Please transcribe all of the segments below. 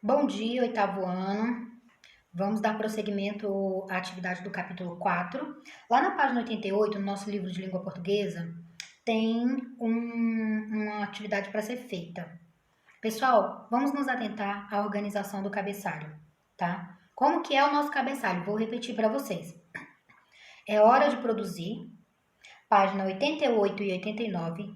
Bom dia, oitavo ano. Vamos dar prosseguimento à atividade do capítulo 4. Lá na página 88, no nosso livro de língua portuguesa, tem uma atividade para ser feita. Pessoal, vamos nos atentar à organização do cabeçalho, tá? Como que é o nosso cabeçalho? Vou repetir para vocês. É hora de produzir, página 88 e 89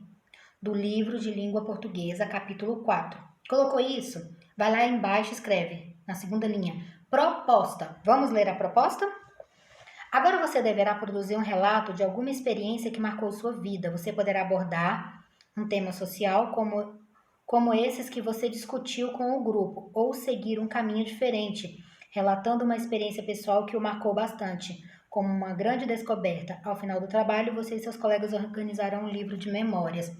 do livro de língua portuguesa, capítulo 4. Colocou isso? Vai lá embaixo e escreve, na segunda linha, proposta. Vamos ler a proposta? Agora você deverá produzir um relato de alguma experiência que marcou sua vida. Você poderá abordar um tema social como esses que você discutiu com o grupo, ou seguir um caminho diferente, relatando uma experiência pessoal que o marcou bastante, como uma grande descoberta. Ao final do trabalho, você e seus colegas organizarão um livro de memórias.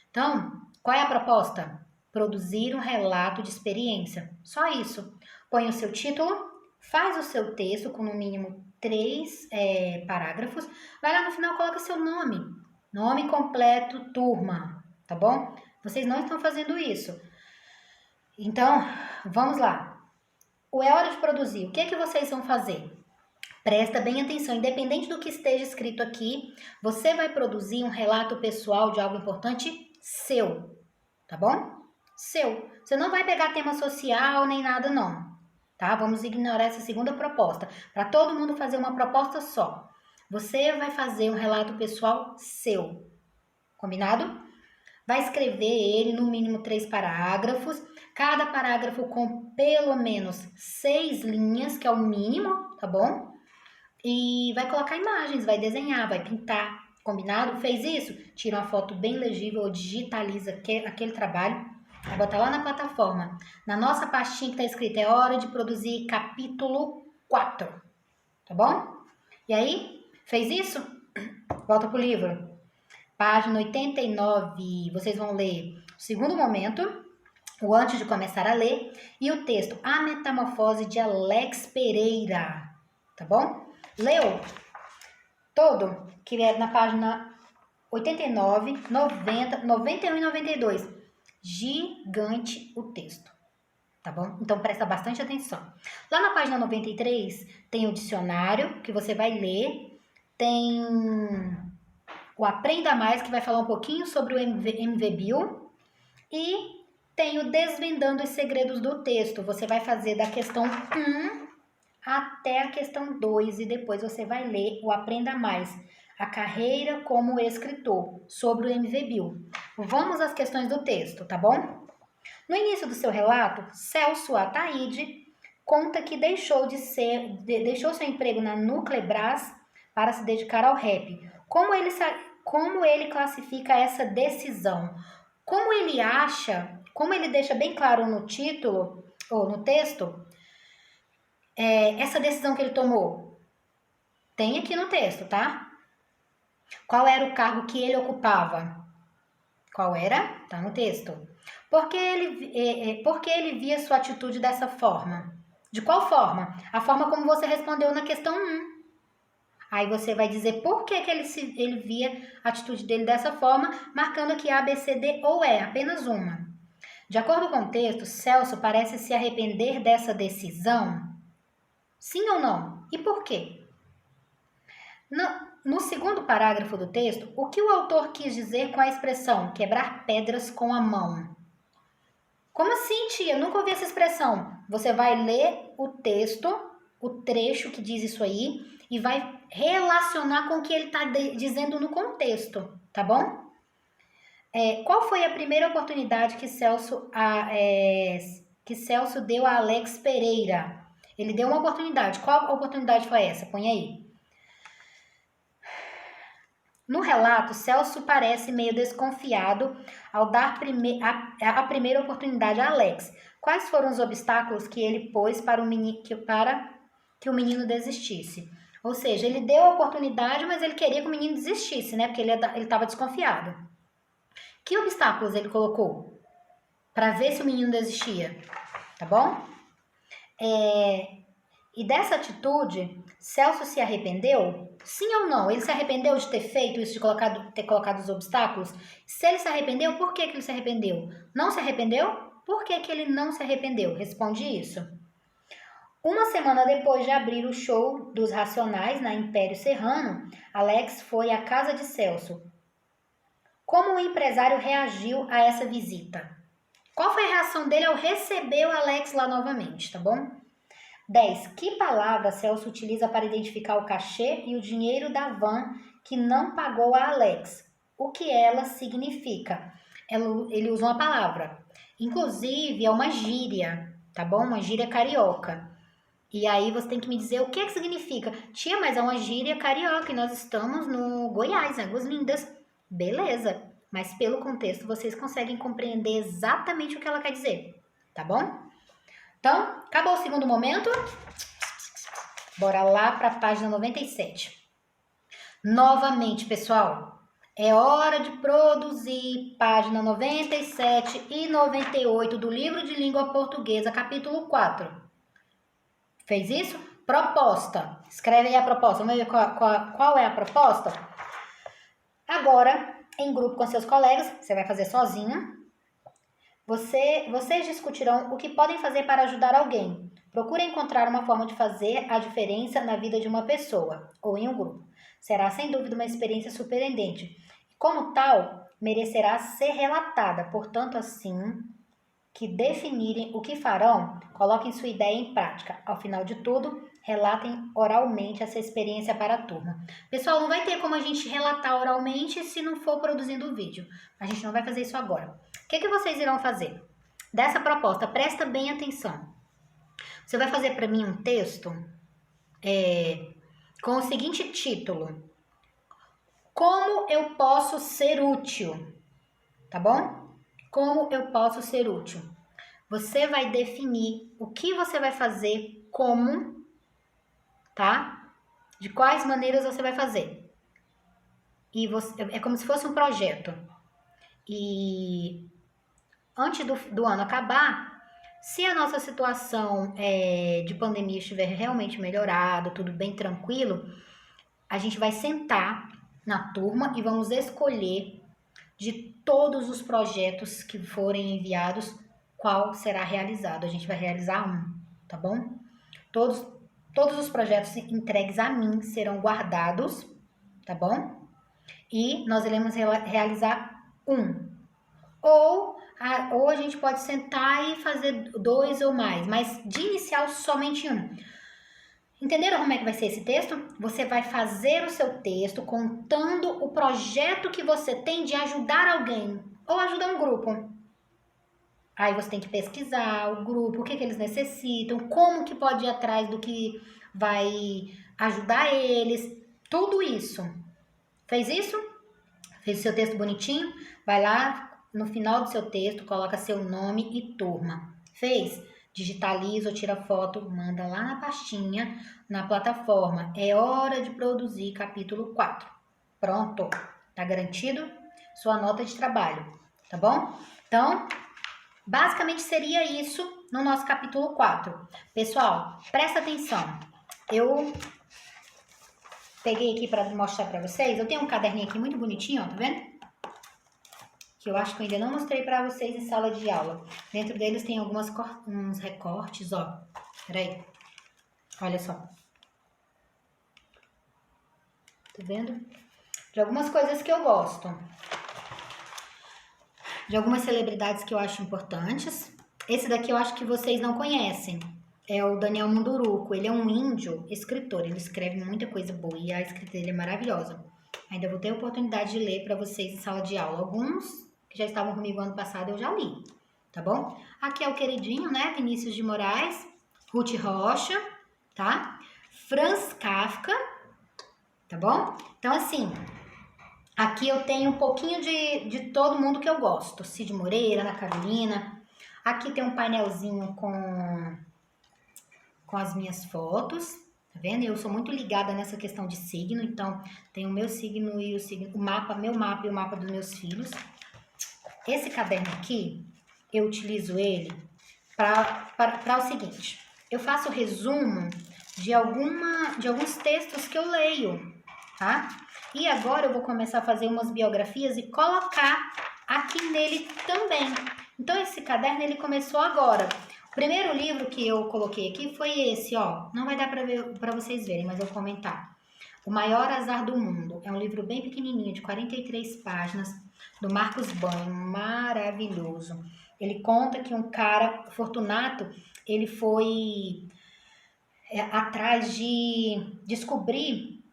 Então, qual é a proposta? Produzir um relato de experiência. Só isso. Põe o seu título, faz o seu texto com no mínimo 3 parágrafos. Vai lá no final, coloca seu nome. Nome completo, turma. Tá bom? Vocês não estão fazendo isso. Então, vamos lá. É hora de produzir. O que é que vocês vão fazer? Presta bem atenção, independente do que esteja escrito aqui, você vai produzir um relato pessoal de algo importante seu, tá bom? Seu. Você não vai pegar tema social nem nada não, tá? Vamos ignorar essa segunda proposta, para todo mundo fazer uma proposta só. Você vai fazer um relato pessoal seu, combinado? Vai escrever ele no mínimo 3 parágrafos, cada parágrafo com pelo menos 6 linhas, que é o mínimo, tá bom? E vai colocar imagens, vai desenhar, vai pintar, combinado? Fez isso? Tira uma foto bem legível ou digitaliza aquele trabalho, vai botar lá na plataforma. Na nossa pastinha que tá escrito, é hora de produzir capítulo 4, tá bom? E aí, fez isso? Volta pro livro. Página 89, vocês vão ler o segundo momento, o antes de começar a ler, e o texto A Metamorfose de Alex Pereira, tá bom? Leu todo, que é na página 89, 90, 91 e 92. Gigante o texto, tá bom? Então presta bastante atenção. Lá na página 93 tem o dicionário que você vai ler, tem o Aprenda Mais, que vai falar um pouquinho sobre o MVBio, e tem o Desvendando os Segredos do Texto. Você vai fazer da questão 1 até a questão 2 e depois você vai ler o Aprenda Mais, a carreira como escritor, sobre o MVBio. Vamos às questões do texto, tá bom? No início do seu relato, Celso Ataíde conta que deixou seu emprego na Nuclebras para se dedicar ao rap. Como ele classifica essa decisão? Como ele deixa bem claro no título, ou no texto, essa decisão que ele tomou? Tem aqui no texto, tá? Qual era o cargo que ele ocupava? Qual era? Tá no texto. Por que ele via sua atitude dessa forma? De qual forma? A forma como você respondeu na questão 1. Aí você vai dizer por que ele via a atitude dele dessa forma, marcando aqui A, B, C, D ou E, apenas uma. De acordo com o texto, Celso parece se arrepender dessa decisão. Sim ou não? E por quê? No segundo parágrafo do texto, o que o autor quis dizer com a expressão quebrar pedras com a mão? Como assim, tia? Nunca ouvi essa expressão. Você vai ler o texto, o trecho que diz isso aí, e vai relacionar com o que ele está dizendo no contexto, tá bom? Qual foi a primeira oportunidade que Celso deu a Alex Pereira? Ele deu uma oportunidade. Qual oportunidade foi essa? Põe aí. No relato, Celso parece meio desconfiado ao dar a primeira oportunidade a Alex. Quais foram os obstáculos que ele pôs para que o menino desistisse? Ou seja, ele deu a oportunidade, mas ele queria que o menino desistisse, né? Porque ele estava desconfiado. Que obstáculos ele colocou para ver se o menino desistia? Tá bom? E dessa atitude, Celso se arrependeu? Sim ou não? Ele se arrependeu de ter feito isso, de ter colocado os obstáculos? Se ele se arrependeu, por que ele se arrependeu? Não se arrependeu? Por que que ele não se arrependeu? Responde isso. Uma semana depois de abrir o show dos Racionais na Império Serrano, Alex foi à casa de Celso. Como o empresário reagiu a essa visita? Qual foi a reação dele ao receber o Alex lá novamente, tá bom? 10. Que palavra Celso utiliza para identificar o cachê e o dinheiro da van que não pagou a Alex? O que ela significa? Ele usa uma palavra. Inclusive, é uma gíria, tá bom? Uma gíria carioca. E aí você tem que me dizer o que que significa. Tia, mas é uma gíria carioca e nós estamos no Goiás, Águas Lindas. Beleza, mas pelo contexto vocês conseguem compreender exatamente o que ela quer dizer, tá bom? Então, acabou o segundo momento. Bora lá para a página 97. Novamente, pessoal, é hora de produzir página 97 e 98 do livro de língua portuguesa, capítulo 4. Fez isso? Proposta. Escreve aí a proposta. Vamos ver qual é a proposta? Agora, em grupo com seus colegas, você vai fazer sozinha. Vocês discutirão o que podem fazer para ajudar alguém. Procure encontrar uma forma de fazer a diferença na vida de uma pessoa, ou em um grupo. Será, sem dúvida, uma experiência surpreendente. Como tal, merecerá ser relatada. Portanto, assim que definirem o que farão, coloquem sua ideia em prática. Ao final de tudo, relatem oralmente essa experiência para a turma. Pessoal, não vai ter como a gente relatar oralmente se não for produzindo o vídeo. A gente não vai fazer isso agora. O que vocês irão fazer? Dessa proposta, presta bem atenção. Você vai fazer para mim um texto com o seguinte título: Como eu posso ser útil? Tá bom? Como eu posso ser útil? Você vai definir o que você vai fazer, como, tá? De quais maneiras você vai fazer. E é como se fosse um projeto. E antes do ano acabar, se a nossa situação de pandemia estiver realmente melhorada, tudo bem tranquilo, a gente vai sentar na turma e vamos escolher de todos os projetos que forem enviados, qual será realizado. A gente vai realizar um, tá bom? Todos os projetos entregues a mim serão guardados, tá bom? E nós iremos realizar um. Ou a gente pode sentar e fazer 2 ou mais, mas de inicial somente um. Entenderam como é que vai ser esse texto? Você vai fazer o seu texto contando o projeto que você tem de ajudar alguém ou ajudar um grupo. Aí você tem que pesquisar o grupo, o que eles necessitam, como que pode ir atrás do que vai ajudar eles, tudo isso. Fez isso? Fez o seu texto bonitinho? Vai lá no final do seu texto, coloca seu nome e turma. Fez? Digitaliza ou tira foto, manda lá na pastinha, na plataforma. É hora de produzir capítulo 4. Pronto. Tá garantido sua nota de trabalho, tá bom? Então, basicamente seria isso no nosso capítulo 4. Pessoal, presta atenção. Eu peguei aqui para mostrar para vocês. Eu tenho um caderninho aqui muito bonitinho, ó, tá vendo? Que eu acho que eu ainda não mostrei para vocês em sala de aula. Dentro deles tem uns recortes, ó. Peraí. Olha só. Tá vendo? De algumas coisas que eu gosto. De algumas celebridades que eu acho importantes. Esse daqui eu acho que vocês não conhecem. É o Daniel Munduruku. Ele é um índio escritor. Ele escreve muita coisa boa e a escrita dele é maravilhosa. Ainda vou ter a oportunidade de ler para vocês em sala de aula. Alguns que já estavam comigo ano passado, eu já li, tá bom? Aqui é o queridinho, né? Vinícius de Moraes, Ruth Rocha, tá? Franz Kafka, tá bom? Então, assim, aqui eu tenho um pouquinho de todo mundo que eu gosto. Cid Moreira, Ana Carolina. Aqui tem um painelzinho com as minhas fotos, tá vendo? Eu sou muito ligada nessa questão de signo, então tem o meu signo e o mapa, meu mapa e o mapa dos meus filhos. Esse caderno aqui, eu utilizo ele para o seguinte. Eu faço resumo de alguns textos que eu leio, tá? E agora eu vou começar a fazer umas biografias e colocar aqui nele também. Então, esse caderno, ele começou agora. O primeiro livro que eu coloquei aqui foi esse, ó. Não vai dar para vocês verem, mas eu vou comentar. O Maior Azar do Mundo. É um livro bem pequenininho, de 43 páginas, do Marcos Banho. Maravilhoso. Ele conta que um cara, Fortunato, ele foi atrás de descobrir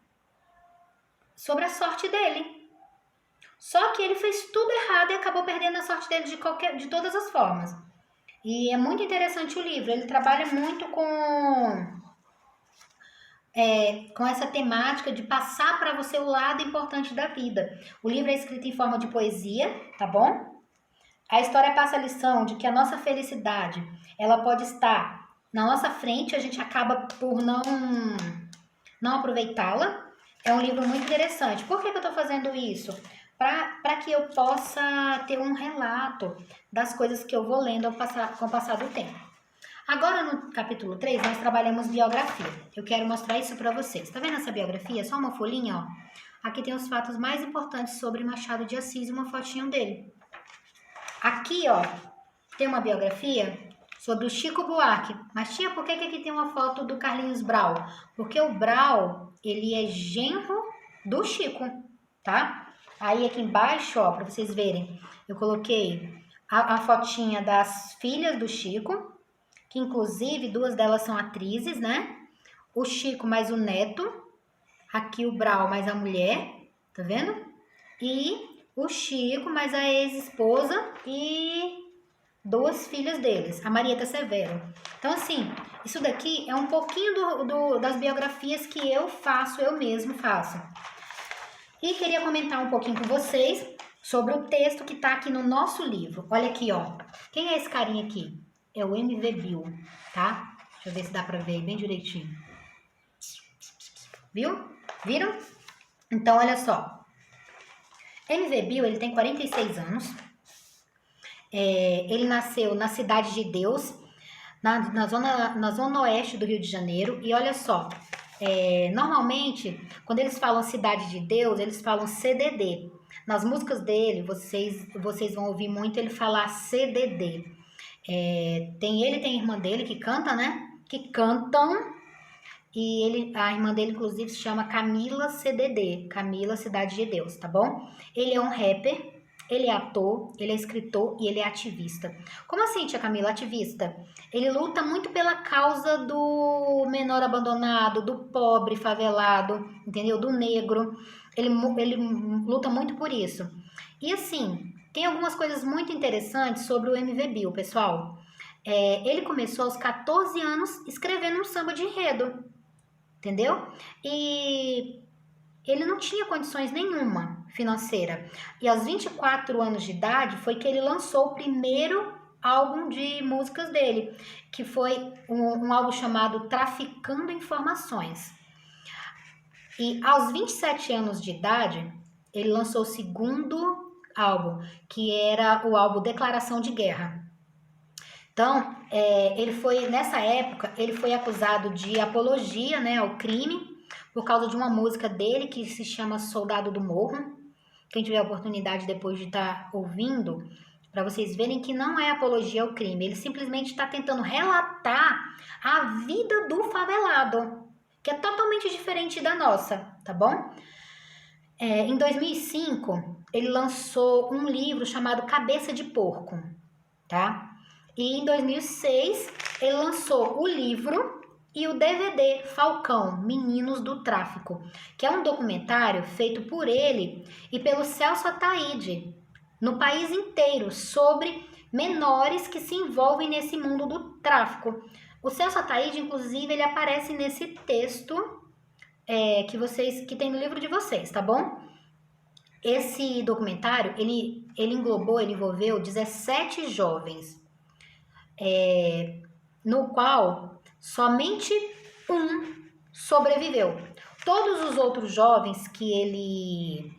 sobre a sorte dele. Só que ele fez tudo errado e acabou perdendo a sorte dele de todas as formas. E é muito interessante o livro. Ele trabalha muito com essa temática de passar para você o lado importante da vida. O livro é escrito em forma de poesia, tá bom? A história passa a lição de que a nossa felicidade, ela pode estar na nossa frente, a gente acaba por não aproveitá-la. É um livro muito interessante. Por que eu estou fazendo isso? Para que eu possa ter um relato das coisas que eu vou lendo com o passar do tempo. Agora, no capítulo 3, nós trabalhamos biografia. Eu quero mostrar isso para vocês. Tá vendo essa biografia? Só uma folhinha, ó. Aqui tem os fatos mais importantes sobre Machado de Assis e uma fotinho dele. Aqui, ó, tem uma biografia sobre o Chico Buarque. Mas, tia, por que aqui tem uma foto do Carlinhos Brau? Porque o Brau, ele é genro do Chico, tá? Aí, aqui embaixo, ó, para vocês verem, eu coloquei a fotinha das filhas do Chico, que inclusive 2 delas são atrizes, né? O Chico mais o neto, aqui o Brau mais a mulher, tá vendo? E o Chico mais a ex-esposa e 2 filhas deles, a Marieta Severo. Então, assim, isso daqui é um pouquinho das biografias que eu mesmo faço. E queria comentar um pouquinho com vocês sobre o texto que tá aqui no nosso livro. Olha aqui, ó. Quem é esse carinha aqui? É o MV Bill, tá? Deixa eu ver se dá pra ver bem direitinho. Viu? Viram? Então, olha só. MV Bill, ele tem 46 anos. Ele nasceu na Cidade de Deus, na zona oeste do Rio de Janeiro. E olha só, normalmente, quando eles falam Cidade de Deus, eles falam CDD. Nas músicas dele, vocês vão ouvir muito ele falar CDD. Tem a irmã dele que canta, né? Que cantam. E a irmã dele, inclusive, se chama Camila CDD. Camila Cidade de Deus, tá bom? Ele é um rapper, ele é ator, ele é escritor e ele é ativista. Como assim, tia Camila, ativista? Ele luta muito pela causa do menor abandonado, do pobre favelado, entendeu? Do negro. Ele luta muito por isso. E assim, tem algumas coisas muito interessantes sobre o MV Bill, pessoal. Ele começou aos 14 anos escrevendo um samba de enredo, entendeu? E ele não tinha condições nenhuma financeira. E aos 24 anos de idade foi que ele lançou o primeiro álbum de músicas dele, que foi um álbum chamado Traficando Informações. E aos 27 anos de idade, ele lançou o segundo álbum, que era o álbum Declaração de Guerra. Então, nessa época, ele foi acusado de apologia, né, ao crime, por causa de uma música dele que se chama Soldado do Morro. Quem tiver a oportunidade depois de estar ouvindo, para vocês verem que não é apologia ao crime, ele simplesmente está tentando relatar a vida do favelado, que é totalmente diferente da nossa, tá bom? Em 2005, ele lançou um livro chamado Cabeça de Porco, tá? E em 2006, ele lançou o livro e o DVD Falcão, Meninos do Tráfico, que é um documentário feito por ele e pelo Celso Ataíde, no país inteiro, sobre menores que se envolvem nesse mundo do tráfico. O Celso Ataíde, inclusive, ele aparece nesse texto que tem no livro de vocês, tá bom? Esse documentário, ele envolveu 17 jovens, no qual somente um sobreviveu. Todos os outros jovens que ele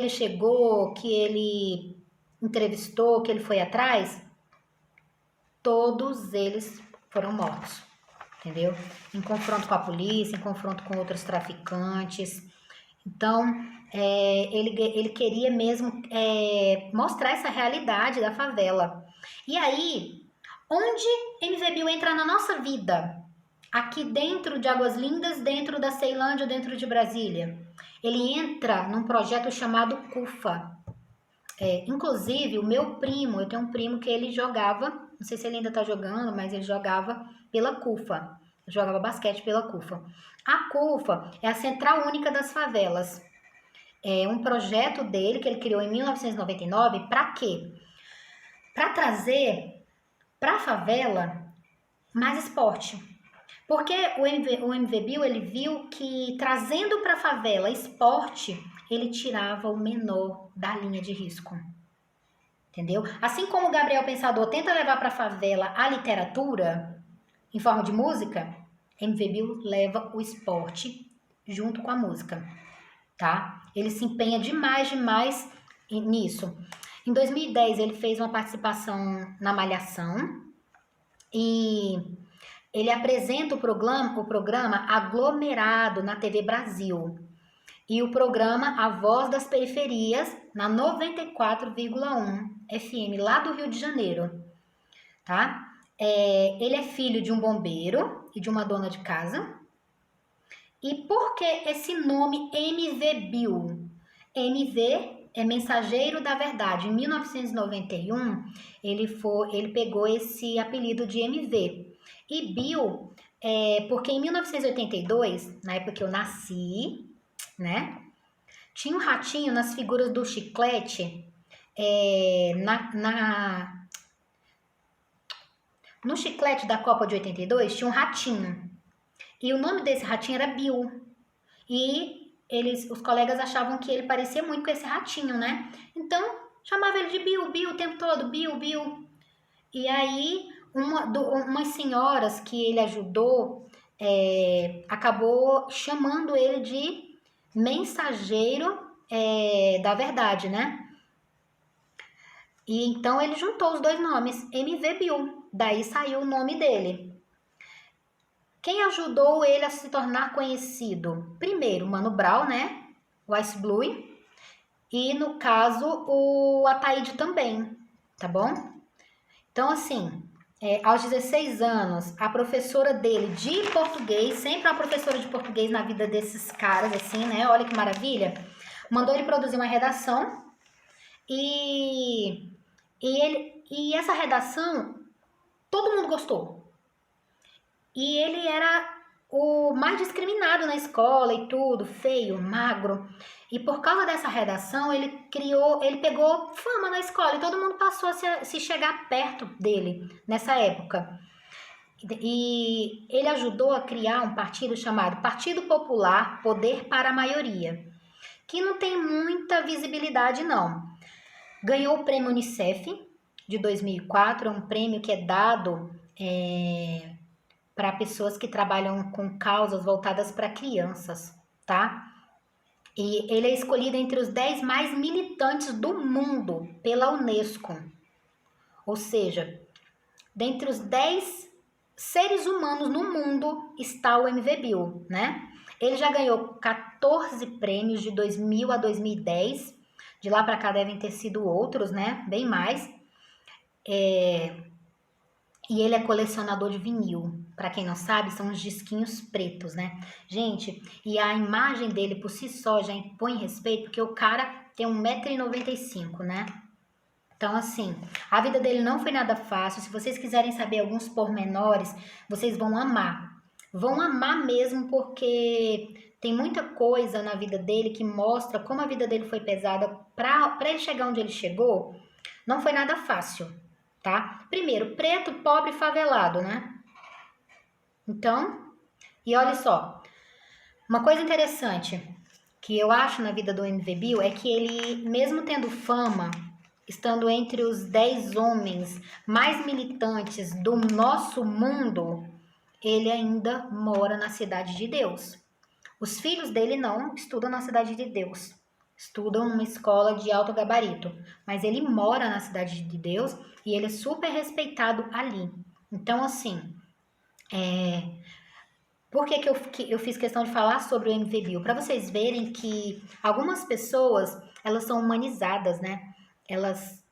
chegou, que ele entrevistou, que ele foi atrás, todos eles foram mortos, entendeu? Em confronto com a polícia, em confronto com outros traficantes. Então, ele queria mesmo mostrar essa realidade da favela. E aí, onde MV Bill entra na nossa vida? Aqui dentro de Águas Lindas, dentro da Ceilândia, dentro de Brasília. Ele entra num projeto chamado CUFA. Inclusive, o meu primo, eu tenho um primo que ele jogava, não sei se ele ainda tá jogando, mas ele jogava pela CUFA. Jogava basquete pela CUFA. A CUFA é a Central Única das Favelas. É um projeto dele que ele criou em 1999. Para quê? Para trazer para a favela mais esporte. Porque o MV Bill, ele viu que trazendo para a favela esporte, ele tirava o menor da linha de risco. Entendeu? Assim como o Gabriel Pensador tenta levar para a favela a literatura em forma de música, MV Bill leva o esporte junto com a música, tá? Ele se empenha demais nisso. Em 2010, ele fez uma participação na Malhação e ele apresenta o programa Aglomerado na TV Brasil e o programa A Voz das Periferias na 94,1 FM, lá do Rio de Janeiro, tá? Ele é filho de um bombeiro e de uma dona de casa. E por que esse nome MV Bill? MV é Mensageiro da Verdade. Em 1991, ele pegou esse apelido de MV. E Bill, porque em 1982, na época que eu nasci, né? Tinha um ratinho nas figuras do Chiclete, no Chiclete da Copa de 82, tinha um ratinho. E o nome desse ratinho era Bill. E os colegas achavam que ele parecia muito com esse ratinho, né? Então, chamava ele de Bill, Bill o tempo todo, Bill, Bill. E aí, umas senhoras que ele ajudou, acabou chamando ele de mensageiro da verdade, né? E então ele juntou os dois nomes, MV Bill. Daí saiu o nome dele. Quem ajudou ele a se tornar conhecido? Primeiro, Mano Brown, né? O Ice Blue. E, no caso, o Ataíde também, tá bom? Então, assim, aos 16 anos, a professora dele de português, sempre uma professora de português na vida desses caras, assim, né? Olha que maravilha. Mandou ele produzir uma redação e essa redação, todo mundo gostou. E ele era o mais discriminado na escola e tudo, feio, magro. E por causa dessa redação, ele pegou fama na escola e todo mundo passou a se chegar perto dele nessa época. E ele ajudou a criar um partido chamado Partido Popular Poder para a Maioria, que não tem muita visibilidade, não. Ganhou o prêmio Unicef de 2004, é um prêmio que é dado para pessoas que trabalham com causas voltadas para crianças, tá? E ele é escolhido entre os 10 mais militantes do mundo pela Unesco. Ou seja, dentre os 10 seres humanos no mundo está o MV Bill, né? Ele já ganhou 14 prêmios de 2000 a 2010. De lá para cá devem ter sido outros, né? Bem mais. E ele é colecionador de vinil. Para quem não sabe, são os disquinhos pretos, né? Gente, e a imagem dele por si só já impõe respeito, porque o cara tem 1,95 m, né? Então, assim, a vida dele não foi nada fácil. Se vocês quiserem saber alguns pormenores, vocês vão amar. Vão amar mesmo, porque tem muita coisa na vida dele que mostra como a vida dele foi pesada. Para ele chegar onde ele chegou, não foi nada fácil, tá? Primeiro, preto, pobre, favelado, né? Então, e olha só, uma coisa interessante que eu acho na vida do MV Bill é que ele, mesmo tendo fama, estando entre os 10 homens mais militantes do nosso mundo, ele ainda mora na Cidade de Deus. Os filhos dele não estudam na Cidade de Deus, estudam numa escola de alto gabarito, mas ele mora na Cidade de Deus e ele é super respeitado ali. Então, assim, Por que eu fiz questão de falar sobre o MVBio? Para vocês verem que algumas pessoas, elas são humanizadas, né? Elas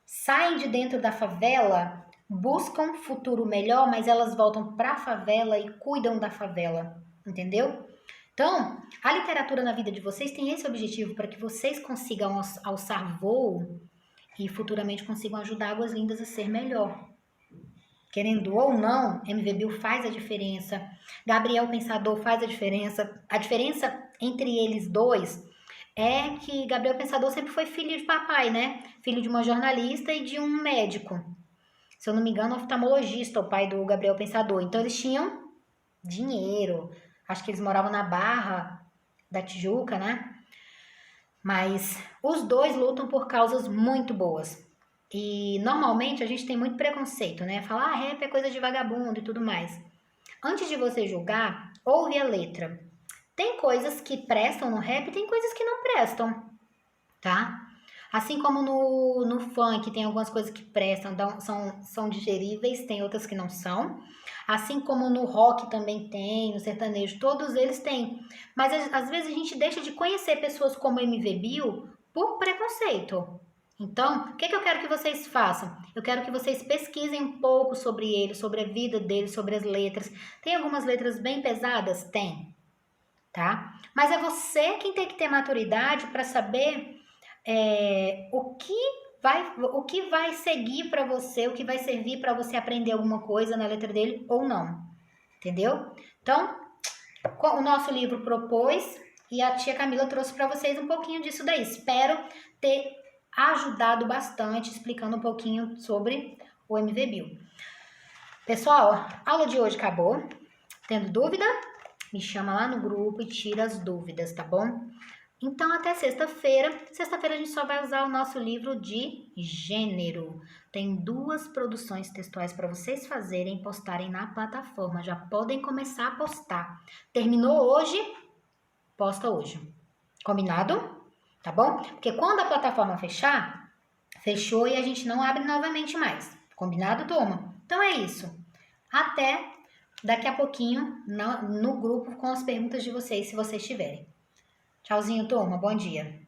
saem de dentro da favela, buscam um futuro melhor, mas elas voltam para a favela e cuidam da favela, entendeu? Então, a literatura na vida de vocês tem esse objetivo para que vocês consigam alçar voo e futuramente consigam ajudar Águas Lindas a ser melhor. Querendo ou não, MV Bill faz a diferença, Gabriel Pensador faz a diferença. A diferença entre eles dois é que Gabriel Pensador sempre foi filho de papai, né? Filho de uma jornalista e de um médico. Se eu não me engano, oftalmologista, o pai do Gabriel Pensador. Então eles tinham dinheiro. Acho que eles moravam na Barra da Tijuca, né? Mas os dois lutam por causas muito boas. E normalmente a gente tem muito preconceito, né? Falar, rap é coisa de vagabundo e tudo mais. Antes de você julgar, ouve a letra. Tem coisas que prestam no rap e tem coisas que não prestam, tá? Assim como no funk tem algumas coisas que prestam, são digeríveis, tem outras que não são. Assim como no rock também tem, no sertanejo, todos eles têm. Mas às vezes a gente deixa de conhecer pessoas como MV Bill por preconceito. Então, o que eu quero que vocês façam? Eu quero que vocês pesquisem um pouco sobre ele, sobre a vida dele, sobre as letras. Tem algumas letras bem pesadas? Tem, tá? Mas é você quem tem que ter maturidade para saber o que vai seguir para você, o que vai servir para você aprender alguma coisa na letra dele ou não, entendeu? Então, o nosso livro propôs e a tia Camila trouxe para vocês um pouquinho disso daí. Espero ter ajudado bastante explicando um pouquinho sobre o MV Bill. Pessoal, a aula de hoje acabou. Tendo dúvida? Me chama lá no grupo e tira as dúvidas, tá bom? Então, até sexta-feira. Sexta-feira a gente só vai usar o nosso livro de gênero. Tem 2 produções textuais para vocês fazerem e postarem na plataforma. Já podem começar a postar. Terminou hoje? Posta hoje. Combinado? Tá bom? Porque quando a plataforma fechar, fechou e a gente não abre novamente mais. Combinado, turma? Então é isso. Até daqui a pouquinho no grupo com as perguntas de vocês, se vocês tiverem. Tchauzinho, turma. Bom dia.